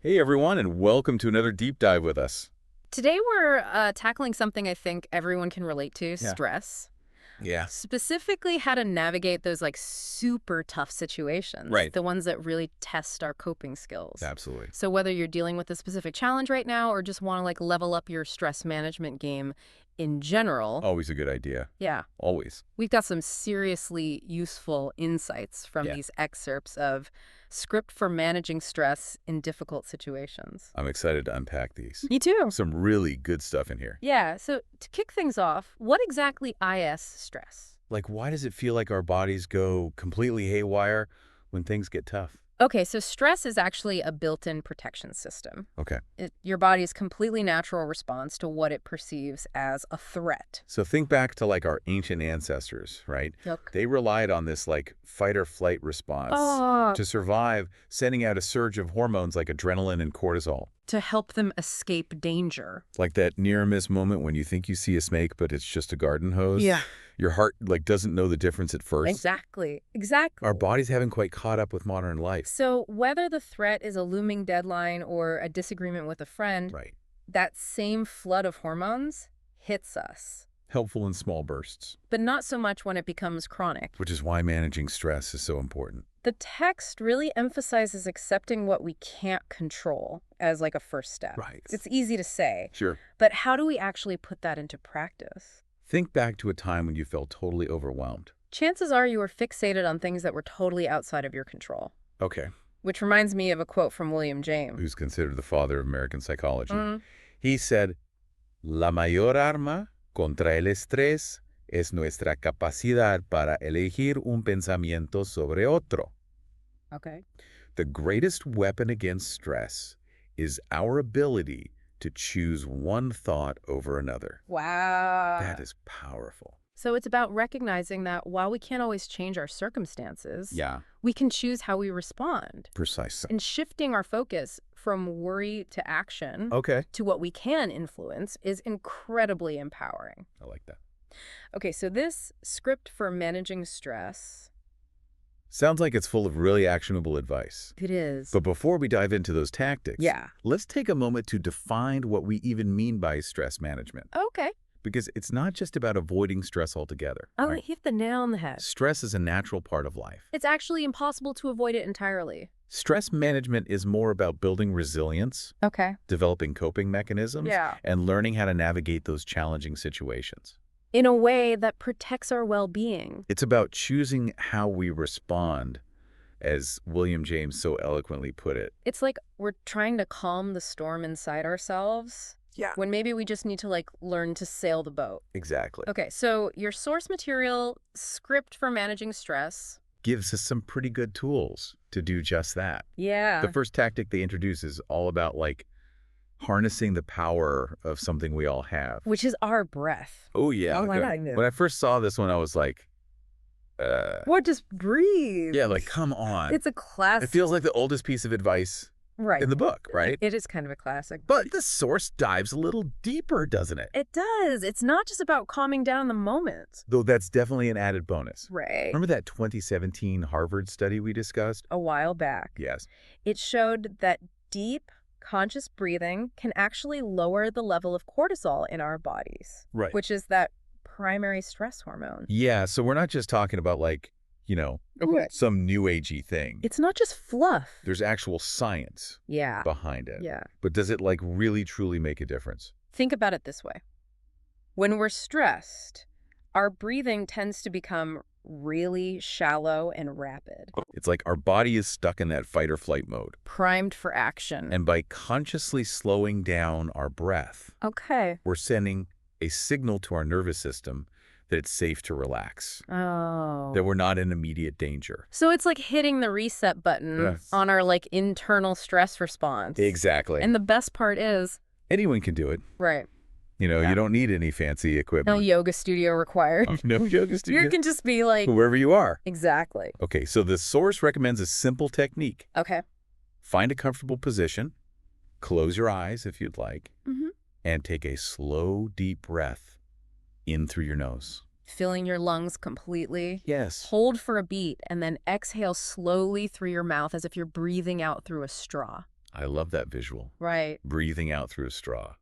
Hey everyone, and welcome to another deep dive with us. Today we're tackling something I think everyone can relate to, Yeah. stress. Yeah. Specifically, how to navigate those super tough situations. Right. The ones that really test our coping skills. Absolutely. So whether you're dealing with a specific challenge right now or just want to level up your stress management game in general. Always a good idea. Yeah. Always. We've got some seriously useful insights from these excerpts of Script for Managing Stress in Difficult Situations. I'm excited to unpack these. Me too. Some really good stuff in here. Yeah, so to kick things off, what exactly is stress? Why does it feel like our bodies go completely haywire when things get tough? Okay, so stress is actually a built-in protection system. Okay. Your body's completely natural response to what it perceives as a threat. So think back to our ancient ancestors, right? Look. They relied on this fight or flight response to survive, sending out a surge of hormones like adrenaline and cortisol. To help them escape danger. Like that near-miss moment when you think you see a snake, but it's just a garden hose. Yeah. Your heart doesn't know the difference at first. Exactly. Our bodies haven't quite caught up with modern life. So whether the threat is a looming deadline or a disagreement with a friend, Right. that same flood of hormones hits us. Helpful in small bursts. But not so much when it becomes chronic. Which is why managing stress is so important. The text really emphasizes accepting what we can't control as a first step. Right. It's easy to say. Sure. But how do we actually put that into practice? Think back to a time when you felt totally overwhelmed. Chances are you were fixated on things that were totally outside of your control. Okay. Which reminds me of a quote from William James. Who's considered the father of American psychology. He said, "La mayor arma contra el estrés es nuestra capacidad para elegir un pensamiento sobre otro." Okay. The greatest weapon against stress is our ability to choose one thought over another. Wow. That is powerful. So it's about recognizing that while we can't always change our circumstances, we can choose how we respond. Precisely. And shifting our focus from worry to action to what we can influence is incredibly empowering. I like that. Okay, so this script for managing stress... Sounds like it's full of really actionable advice. It is. But before we dive into those tactics, Yeah. let's take a moment to define what we even mean by stress management. Okay. Because it's not just about avoiding stress altogether. Oh, right? hit the nail on the head. Stress is a natural part of life. It's actually impossible to avoid it entirely. Stress management is more about building resilience, Okay. developing coping mechanisms, Yeah. and learning how to navigate those challenging situations. In a way that protects our well-being. It's about choosing how we respond, as William James so eloquently put it. It's like we're trying to calm the storm inside ourselves. Yeah. When maybe we just need to learn to sail the boat. Exactly. Okay, so your source material, Script for Managing Stress. Gives us some pretty good tools to do just that. Yeah. The first tactic they introduce is all about harnessing the power of something we all have. Which is our breath. Oh, yeah. Oh, my God. When I first saw this one, I was like, What? Just breathe. yeah, come on. It's a classic. It feels like the oldest piece of advice right. in the book, right? It is kind of a classic. But the source dives a little deeper, doesn't it? It does. It's not just about calming down the moment. Though that's definitely an added bonus. Right. Remember that 2017 Harvard study we discussed? A while back. Yes. It showed that deep, conscious breathing can actually lower the level of cortisol in our bodies. Right. Which is that primary stress hormone. Yeah, so we're not just talking about some new agey thing. It's not just fluff. There's actual science behind it. Yeah. But does it really truly make a difference? Think about it this way. When we're stressed, our breathing tends to become really shallow and rapid. It's like our body is stuck in that fight or flight mode. Primed for action. And by consciously slowing down our breath, we're sending a signal to our nervous system that it's safe to relax. Oh. That we're not in immediate danger. So it's like hitting the reset button on our internal stress response. Exactly. And the best part is... anyone can do it. Right. You don't need any fancy equipment. No yoga studio required. No yoga studio. You can just be wherever you are. Exactly. Okay, so the source recommends a simple technique. Okay. Find a comfortable position, close your eyes if you'd like, and take a slow, deep breath in through your nose. Filling your lungs completely. Yes. Hold for a beat and then exhale slowly through your mouth as if you're breathing out through a straw. I love that visual. Right. Breathing out through a straw.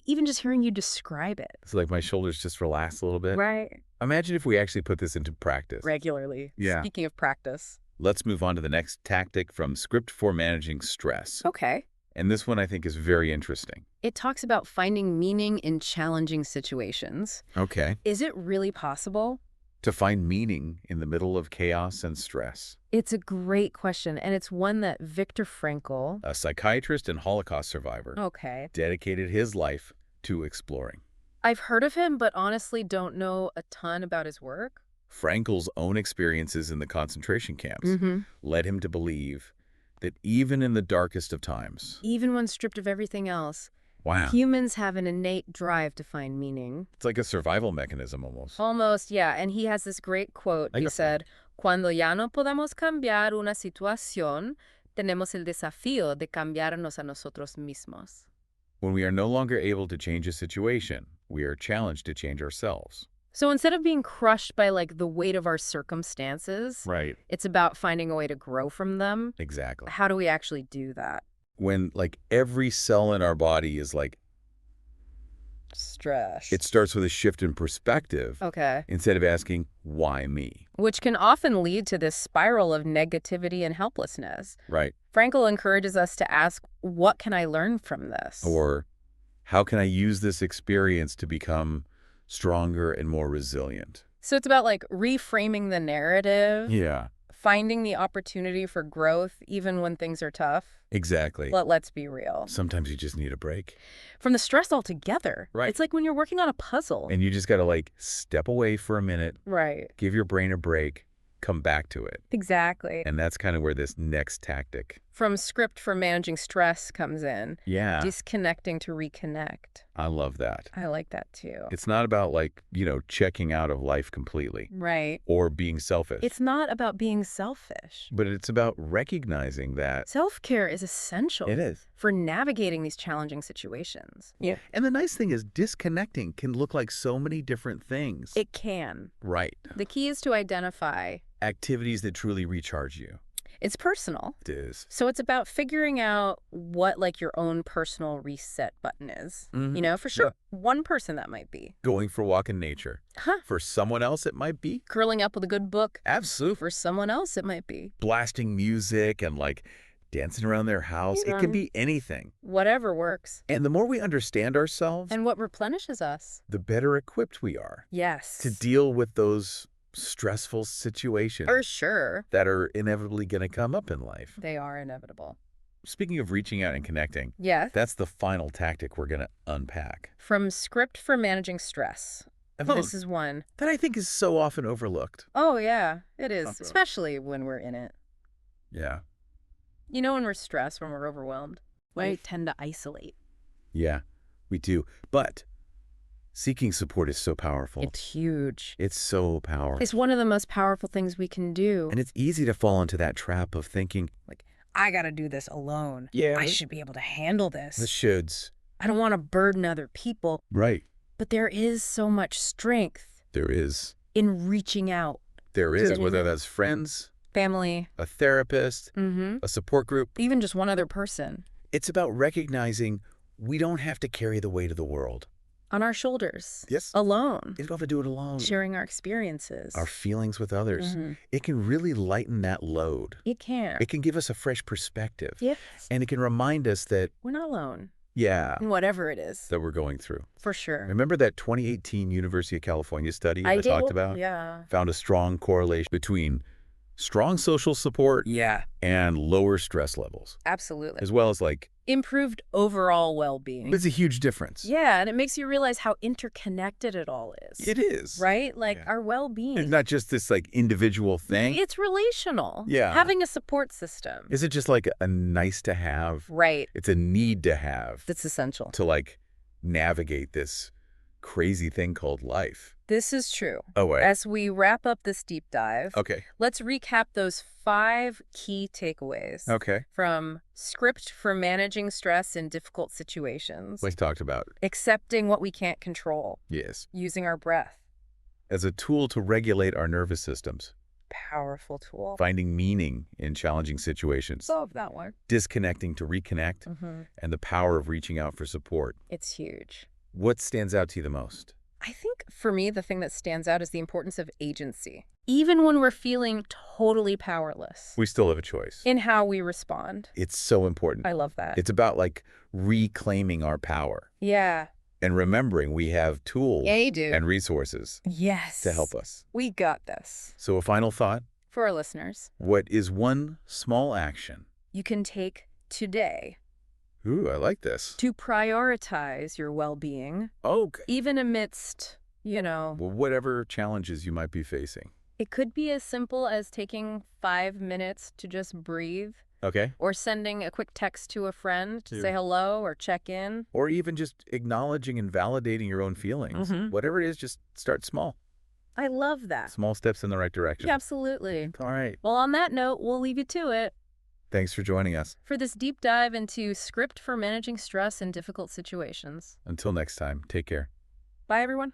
Even just hearing you describe it. It's like my shoulders just relax a little bit. Right. Imagine if we actually put this into practice. Regularly. Yeah. Speaking of practice. Let's move on to the next tactic from Script for Managing Stress. Okay. And this one I think is very interesting. It talks about finding meaning in challenging situations. Okay. Is it really possible? To find meaning in the middle of chaos and stress. It's a great question, and it's one that Viktor Frankl, A psychiatrist and Holocaust survivor, okay, dedicated his life to exploring. I've heard of him, but honestly don't know a ton about his work. Frankel's own experiences in the concentration camps Mm-hmm. led him to believe that even in the darkest of times, Even when stripped of everything else, wow, humans have an innate drive to find meaning. it's like a survival mechanism almost. Almost, yeah. And he has this great quote. He said, "Cuando ya no podamos cambiar una situación, tenemos el desafío de cambiarnos a nosotros mismos." When we are no longer able to change a situation, we are challenged to change ourselves. So instead of being crushed by the weight of our circumstances, Right. it's about finding a way to grow from them. Exactly. How do we actually do that? When every cell in our body is Stress. it starts with a shift in perspective. Okay. Instead of asking, why me? Which can often lead to this spiral of negativity and helplessness. Right. Frankl encourages us to ask, what can I learn from this? Or how can I use this experience to become stronger and more resilient? So it's about reframing the narrative, Yeah, finding the opportunity for growth even when things are tough. exactly. Let's be real. Sometimes you just need a break. From the stress altogether. Right. It's like when you're working on a puzzle. And you just got to step away for a minute, Right. give your brain a break, come back to it. Exactly. And that's kind of where this next tactic. From Script for Managing Stress comes in. Yeah, Disconnecting to reconnect. I love that. I like that too. It's not about checking out of life completely Right. or being selfish. It's not about being selfish. But it's about recognizing that Self-care is essential it is. for navigating these challenging situations. Yeah. And the nice thing is disconnecting can look like so many different things. It can. Right. The key is to identify. Activities that truly recharge you. It's personal. It is. So it's about figuring out what your own personal reset button is. Mhm. For sure. Yeah. One person that might be. Going for a walk in nature. Huh. For someone else, it might be. Curling up with a good book. Absolutely. For someone else, it might be. Blasting music and dancing around their house. It can be anything. Whatever works. And the more we understand ourselves, And what replenishes us. the better equipped we are Yes. to deal with those stressful situations For sure. that are inevitably going to come up in life. They are inevitable. Speaking of reaching out and connecting, Yes. that's the final tactic we're going to unpack. From Script for Managing Stress. And This is one. that I think is so often overlooked. Oh, yeah, it is. Uh-oh. Especially when we're in it. Yeah. When we're stressed, when we're overwhelmed, we tend to isolate. Yeah, we do. But seeking support is so powerful. It's huge. It's so powerful. It's one of the most powerful things we can do. And it's easy to fall into that trap of thinking, I got to do this alone. yeah, I should be able to handle this. the shoulds. I don't want to burden other people. Right. But there is so much strength There is. in reaching out. There is, Sure. whether that's friends, Family. a therapist, Mm-hmm. a support group. Even just one other person. It's about recognizing we don't have to carry the weight of the world. On our shoulders. Yes. Alone. You don't have to do it alone. Sharing our experiences. Our feelings with others. Mhm. It can really lighten that load. It can. It can give us a fresh perspective. Yes. And it can remind us that, We're not alone. yeah, In whatever it is. that we're going through. For sure. Remember that 2018 University of California study I talked about? Yeah. Found a strong correlation between strong social support Yeah. and lower stress levels, Absolutely. as well as Improved overall well-being. it's a huge difference. Yeah, and it makes you realize how interconnected it all is. It is. Right? Yeah. Our well-being. It's not just this individual thing. It's relational. Yeah. Having a support system. Is it just a nice to have? Right. It's a need to have That's essential. to navigate this crazy thing called life. This is true. Oh, wait. As we wrap up this deep dive, Okay. let's recap those 5 key takeaways Okay. from Script for Managing Stress in Difficult Situations. We talked about, Accepting what we can't control. yes, Using our breath. as a tool to regulate our nervous systems. powerful tool. Finding meaning in challenging situations. Solve that one. Disconnecting to reconnect. And the power of reaching out for support. It's huge. What stands out to you the most? I think for me, the thing that stands out is the importance of agency. Even when we're feeling totally powerless. We still have a choice. In how we respond. It's so important. I love that. It's about like reclaiming our power. Yeah. And remembering we have tools and resources to help us. We got this. So a final thought? For our listeners. What is one small action you can take today? Ooh, I like this. To prioritize your well-being. Okay. Even amidst, Well, whatever challenges you might be facing. It could be as simple as taking 5 minutes to just breathe. Okay. Or sending a quick text to a friend to say hello or check in. Or even just acknowledging and validating your own feelings. Whatever it is, just start small. I love that. Small steps in the right direction. Yeah, absolutely. All right. Well, on that note, we'll leave you to it. Thanks for joining us. For this deep dive into script for managing stress in difficult situations. Until next time, take care. Bye, everyone.